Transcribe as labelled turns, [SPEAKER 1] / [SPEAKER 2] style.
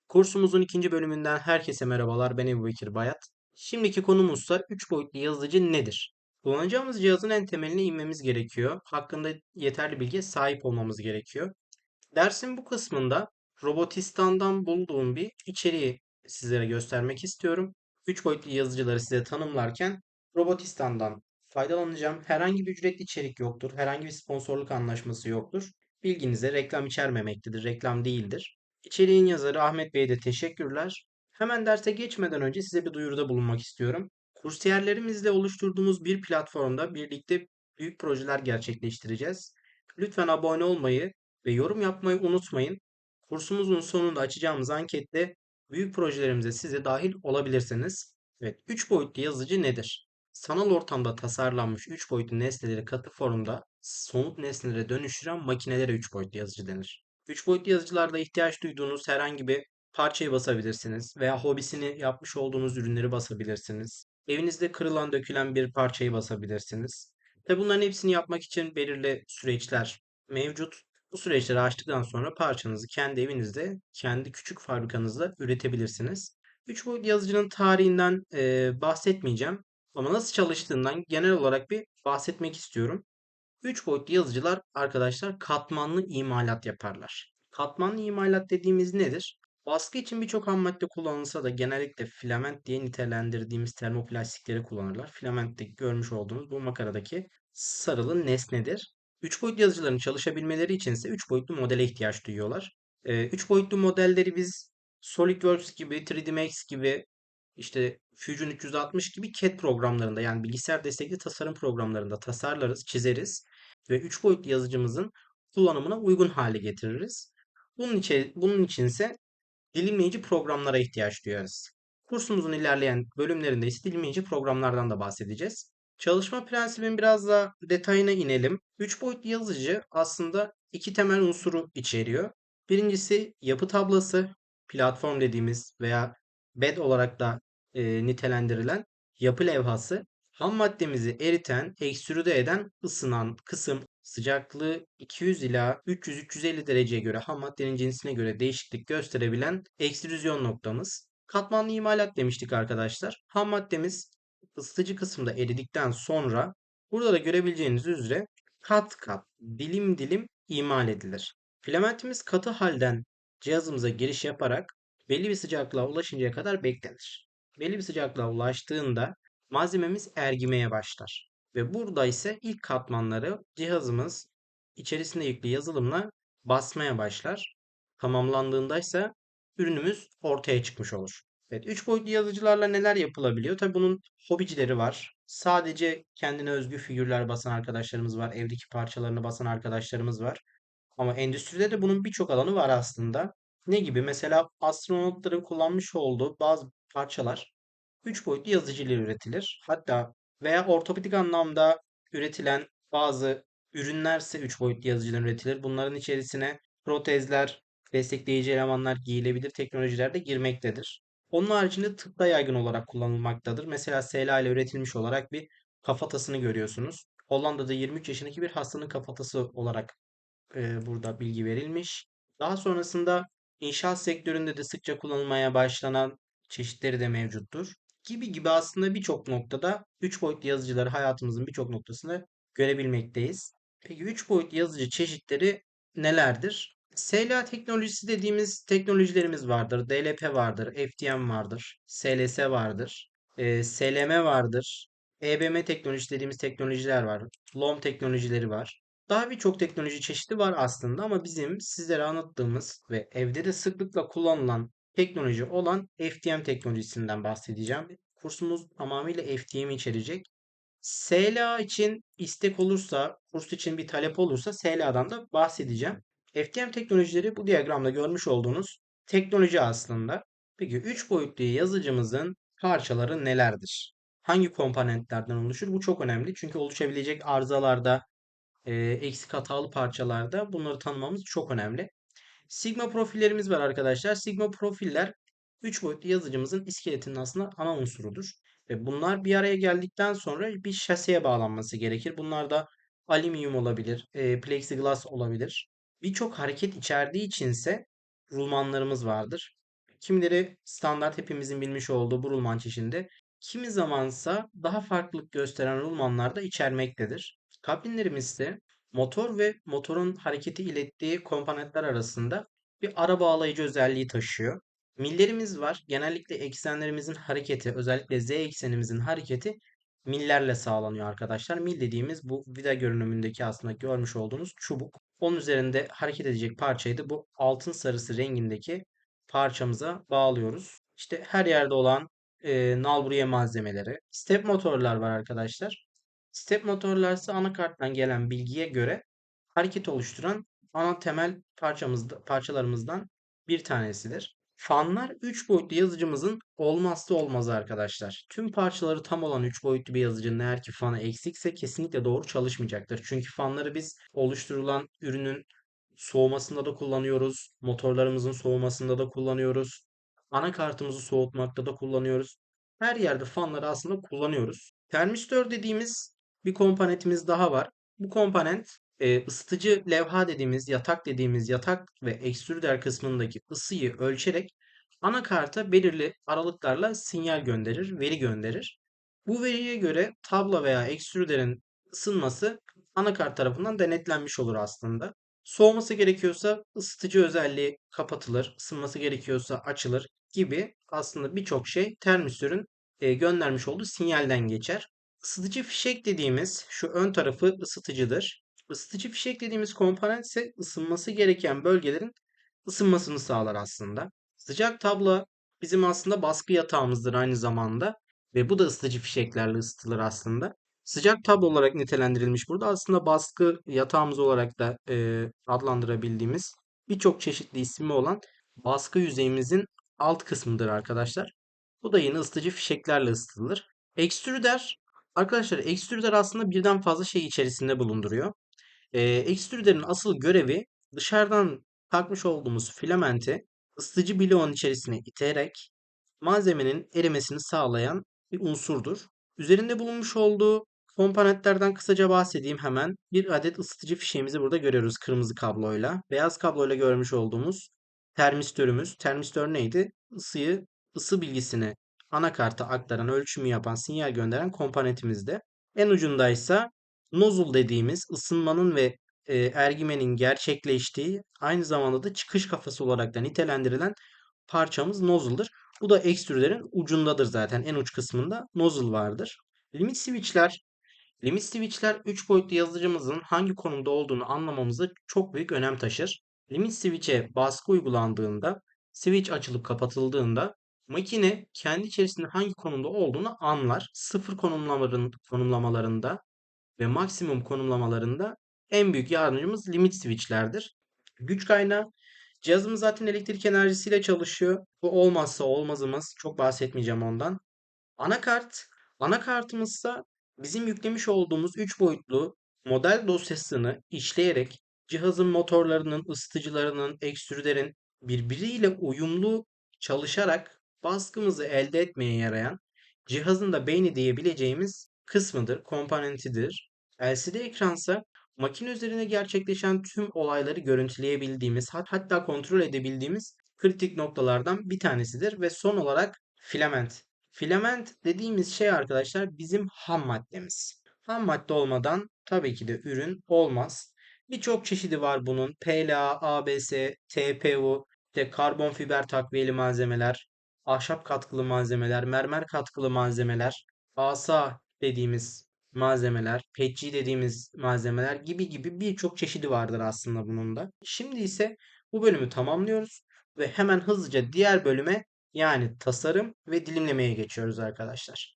[SPEAKER 1] Kursumuzun ikinci bölümünden herkese merhabalar. Ben Ebubekir Bayat. Şimdiki konumuzsa 3 boyutlu yazıcı nedir? Kullanacağımız cihazın en temeline inmemiz gerekiyor. Hakkında yeterli bilgiye sahip olmamız gerekiyor. Dersin bu kısmında Robotistan'dan bulduğum bir içeriği sizlere göstermek istiyorum. 3 boyutlu yazıcıları size tanımlarken Robotistan'dan faydalanacağım. Herhangi bir ücretli içerik yoktur. Herhangi bir sponsorluk anlaşması yoktur. Bilginize reklam içermemektedir. Reklam değildir. İçeriğin yazarı Ahmet Bey'e de teşekkürler. Hemen derse geçmeden önce size bir duyuruda bulunmak istiyorum. Kursiyerlerimizle oluşturduğumuz bir platformda birlikte büyük projeler gerçekleştireceğiz. Lütfen abone olmayı ve yorum yapmayı unutmayın. Kursumuzun sonunda açacağımız ankette büyük projelerimize siz de dahil olabilirsiniz. Evet, 3 boyutlu yazıcı nedir? Sanal ortamda tasarlanmış 3 boyutlu nesneleri katı formda somut nesnelere dönüştüren makinelere 3 boyutlu yazıcı denir. 3 boyutlu yazıcılarda ihtiyaç duyduğunuz herhangi bir parçayı basabilirsiniz veya hobisini yapmış olduğunuz ürünleri basabilirsiniz. Evinizde kırılan, dökülen bir parçayı basabilirsiniz. Tabi bunların hepsini yapmak için belirli süreçler mevcut. Bu süreçleri aştıktan sonra parçanızı kendi evinizde, kendi küçük fabrikanızda üretebilirsiniz. 3 boyutlu yazıcının tarihinden bahsetmeyeceğim ama nasıl çalıştığından genel olarak bir bahsetmek istiyorum. 3 boyutlu yazıcılar arkadaşlar katmanlı imalat yaparlar. Katmanlı imalat dediğimiz nedir? Baskı için birçok ham madde kullanılsa da genellikle filament diye nitelendirdiğimiz termoplastikleri kullanırlar. Filament de görmüş olduğunuz bu makaradaki sarılı nesnedir. 3 boyutlu yazıcıların çalışabilmeleri için ise 3 boyutlu modele ihtiyaç duyuyorlar. 3 boyutlu modelleri biz SolidWorks gibi, 3D Max gibi, işte Fusion 360 gibi CAD programlarında yani bilgisayar destekli tasarım programlarında tasarlarız, çizeriz ve 3 boyutlu yazıcımızın kullanımına uygun hale getiririz. Bunun içinse dilimleyici programlara ihtiyaç duyarız. Kursumuzun ilerleyen bölümlerinde ise dilimleyici programlardan da bahsedeceğiz. Çalışma prensibinin biraz daha detayına inelim. 3 boyutlu yazıcı aslında iki temel unsuru içeriyor. Birincisi yapı tablası, platform dediğimiz veya bed olarak da nitelendirilen yapı levhası. Ham maddemizi eriten, ekstrüde eden, ısınan kısım sıcaklığı 200 ila 300-350 dereceye göre ham maddenin cinsine göre değişiklik gösterebilen ekstrüzyon noktamız. Katmanlı imalat demiştik arkadaşlar. Ham maddemiz ısıtıcı kısımda eridikten sonra burada da görebileceğiniz üzere kat kat, dilim dilim imal edilir. Filamentimiz katı halden cihazımıza giriş yaparak belli bir sıcaklığa ulaşıncaya kadar beklenir. Belli bir sıcaklığa ulaştığında malzememiz ergimeye başlar. Ve burada ise ilk katmanları cihazımız içerisinde yüklü yazılımla basmaya başlar. Tamamlandığında ise ürünümüz ortaya çıkmış olur. Evet, 3 boyutlu yazıcılarla neler yapılabiliyor? Tabii bunun hobicileri var. Sadece kendine özgü figürler basan arkadaşlarımız var. Evdeki parçalarını basan arkadaşlarımız var. Ama endüstride de bunun birçok alanı var aslında. Ne gibi? Mesela astronotların kullanmış olduğu bazı parçalar 3 boyutlu yazıcı ile üretilir. Hatta veya ortopedik anlamda üretilen bazı ürünlerse 3 boyutlu yazıcıdan üretilir. Bunların içerisine protezler, destekleyici elemanlar giyilebilir teknolojiler de girmektedir. Onun haricinde tıpta yaygın olarak kullanılmaktadır. Mesela SLA ile üretilmiş olarak bir kafatasını görüyorsunuz. Hollanda'da 23 yaşındaki bir hastanın kafatası olarak burada bilgi verilmiş. Daha sonrasında inşaat sektöründe de sıkça kullanılmaya başlanan çeşitleri de mevcuttur. Gibi gibi aslında birçok noktada 3 boyutlu yazıcıları hayatımızın birçok noktasında görebilmekteyiz. Peki 3 boyutlu yazıcı çeşitleri nelerdir? SLA teknolojisi dediğimiz teknolojilerimiz vardır. DLP vardır, FDM vardır, SLS vardır, SLM vardır, EBM teknolojisi dediğimiz teknolojiler var. LOM teknolojileri var. Daha birçok teknoloji çeşidi var aslında ama bizim sizlere anlattığımız ve evde de sıklıkla kullanılan teknoloji olan FDM teknolojisinden bahsedeceğim. Kursumuz tamamıyla FDM içerecek. SLA için istek olursa, kurs için bir talep olursa SLA'dan da bahsedeceğim. FDM teknolojileri bu diyagramda görmüş olduğunuz teknoloji aslında. Peki 3 boyutlu yazıcımızın parçaları nelerdir? Hangi komponentlerden oluşur? Bu çok önemli. Çünkü oluşabilecek arızalarda eksik hatalı parçalarda bunları tanımamız çok önemli. Sigma profillerimiz var arkadaşlar. Sigma profiller 3 boyutlu yazıcımızın iskeletinin aslında ana unsurudur. Ve bunlar bir araya geldikten sonra bir şaseye bağlanması gerekir. Bunlar da alüminyum olabilir, plexiglas olabilir. Birçok hareket içerdiği içinse rulmanlarımız vardır. Kimileri standart hepimizin bilmiş olduğu bu rulman çeşidi. Kimi zamansa daha farklılık gösteren rulmanlar da içermektedir. Kabinlerimiz ise motor ve motorun hareketi ilettiği komponentler arasında bir ara bağlayıcı özelliği taşıyor. Millerimiz var. Genellikle eksenlerimizin hareketi, özellikle z eksenimizin hareketi millerle sağlanıyor arkadaşlar. Mil dediğimiz bu vida görünümündeki aslında görmüş olduğunuz çubuk. Onun üzerinde hareket edecek parçayı da bu altın sarısı rengindeki parçamıza bağlıyoruz. İşte her yerde olan nalburiye malzemeleri. Step motorlar var arkadaşlar. Step motorlar ise anakarttan gelen bilgiye göre hareket oluşturan ana temel parçalarımızdan bir tanesidir. Fanlar 3 boyutlu yazıcımızın olmazsa olmazı arkadaşlar. Tüm parçaları tam olan 3 boyutlu bir yazıcının eğer ki fanı eksikse kesinlikle doğru çalışmayacaktır. Çünkü fanları biz oluşturulan ürünün soğumasında da kullanıyoruz. Motorlarımızın soğumasında da kullanıyoruz. Anakartımızı soğutmakta da kullanıyoruz. Her yerde fanları aslında kullanıyoruz. Termistör dediğimiz bir komponentimiz daha var. Bu komponent ısıtıcı levha dediğimiz, yatak dediğimiz yatak ve ekstrüder kısmındaki ısıyı ölçerek anakarta belirli aralıklarla sinyal gönderir, veri gönderir. Bu veriye göre tablo veya ekstrüderin ısınması anakart tarafından denetlenmiş olur aslında. Soğuması gerekiyorsa ısıtıcı özelliği kapatılır, ısınması gerekiyorsa açılır gibi aslında birçok şey termistörün göndermiş olduğu sinyalden geçer. Isıtıcı fişek dediğimiz şu ön tarafı ısıtıcıdır. Isıtıcı fişek dediğimiz komponent ise ısınması gereken bölgelerin ısınmasını sağlar aslında. Sıcak tablo bizim aslında baskı yatağımızdır aynı zamanda ve bu da ısıtıcı fişeklerle ısıtılır aslında. Sıcak tablo olarak nitelendirilmiş burada. Aslında baskı yatağımız olarak da adlandırabildiğimiz birçok çeşitli ismi olan baskı yüzeyimizin alt kısmıdır arkadaşlar. Bu da yine ısıtıcı fişeklerle ısıtılır. Ekstrüder, arkadaşlar ekstrüder aslında birden fazla şey içerisinde bulunduruyor. Ekstrüderin asıl görevi dışarıdan takmış olduğumuz filamenti ısıtıcı bloğun içerisine iterek malzemenin erimesini sağlayan bir unsurdur. Üzerinde bulunmuş olduğu komponentlerden kısaca bahsedeyim hemen. Bir adet ısıtıcı fişeğimizi burada görüyoruz kırmızı kabloyla. Beyaz kabloyla görmüş olduğumuz termistörümüz. Termistör neydi? Isı bilgisini anakarta aktaran, ölçümü yapan, sinyal gönderen komponentimizde. En ucundaysa nozzle dediğimiz ısınmanın ve ergimenin gerçekleştiği aynı zamanda da çıkış kafası olarak da nitelendirilen parçamız nozzle'dır. Bu da ekstrüderin ucundadır zaten. En uç kısmında nozzle vardır. Limit switch'ler Limit switch'ler 3 boyutlu yazıcımızın hangi konumda olduğunu anlamamızda çok büyük önem taşır. Limit switch'e baskı uygulandığında, switch açılıp kapatıldığında makine kendi içerisinde hangi konumda olduğunu anlar. Sıfır konumlamalarında ve maksimum konumlamalarında en büyük yardımcımız limit switch'lerdir. Güç kaynağı cihazımız zaten elektrik enerjisiyle çalışıyor. Bu olmazsa olmazımız. Çok bahsetmeyeceğim ondan. Anakart. Anakartımızsa bizim yüklemiş olduğumuz 3 boyutlu model dosyasını işleyerek cihazın motorlarının, ısıtıcılarının, ekstrüderin birbiriyle uyumlu çalışarak baskımızı elde etmeye yarayan cihazın da beyni diyebileceğimiz kısmıdır, komponentidir. LCD ekransa makine üzerine gerçekleşen tüm olayları görüntüleyebildiğimiz, hatta kontrol edebildiğimiz kritik noktalardan bir tanesidir ve son olarak filament. Filament dediğimiz şey arkadaşlar bizim ham maddemiz. Ham madde olmadan tabii ki de ürün olmaz. Birçok çeşidi var bunun. PLA, ABS, TPU, işte karbon fiber takviyeli malzemeler, ahşap katkılı malzemeler, mermer katkılı malzemeler, ASA dediğimiz malzemeler, PETG dediğimiz malzemeler gibi gibi birçok çeşidi vardır aslında bunun da. Şimdi ise bu bölümü tamamlıyoruz ve hemen hızlıca diğer bölüme yani tasarım ve dilimlemeye geçiyoruz arkadaşlar.